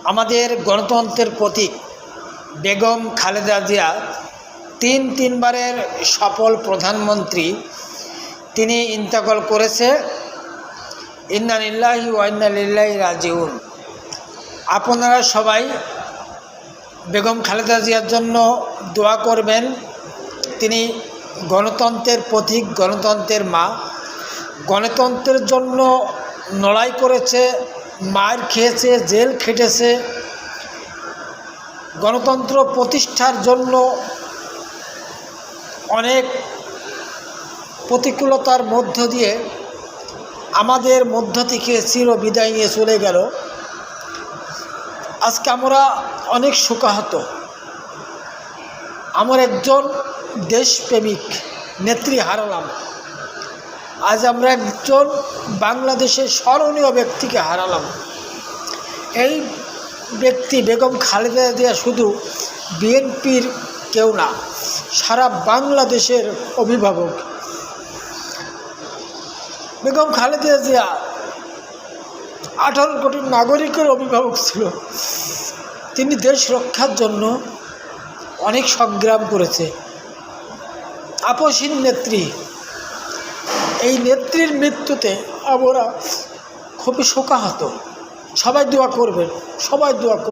আমাদের গণতন্ত্রের প্রতীক বেগম খালেদা জিয়া তিনবারের সফল প্রধানমন্ত্রী, তিনি ইন্তেকাল করেছে। ইন্না লিল্লাহি ওয়া ইন্না ইলাইহি রাজিউন। আপনারা সবাই বেগম খালেদা জিয়ার জন্য দোয়া করবেন। তিনি গণতন্ত্রের প্রতীক, গণতন্ত্রের মা। গণতন্ত্রের জন্য লড়াই করেছে, মার খেয়েছে, জেল খেটেছে। গণতন্ত্র প্রতিষ্ঠার জন্য অনেক প্রতিকূলতার মধ্য দিয়ে আমাদের মধ্য থেকে চিরবিদায় নিয়ে চলে গেল। আজকে আমরা অনেক শোকাহত। আমার একজন দেশপ্রেমিক নেত্রী হারালাম। আজ আমরা একজন বাংলাদেশের স্মরণীয় ব্যক্তিকে হারালাম। এই ব্যক্তি বেগম খালেদা জিয়া শুধু বিএনপির কেউ না, সারা বাংলাদেশের অভিভাবক। বেগম খালেদা জিয়া 18 কোটি নাগরিকের অভিভাবক ছিল। তিনি দেশ রক্ষার জন্য অনেক সংগ্রাম করেছে। আপসহীন নেত্রী। এই নেত্রীর মৃত্যুতে আমরা খুবই শোকাহত। সবাই দোয়া করবেন, সবাই দোয়া করবেন।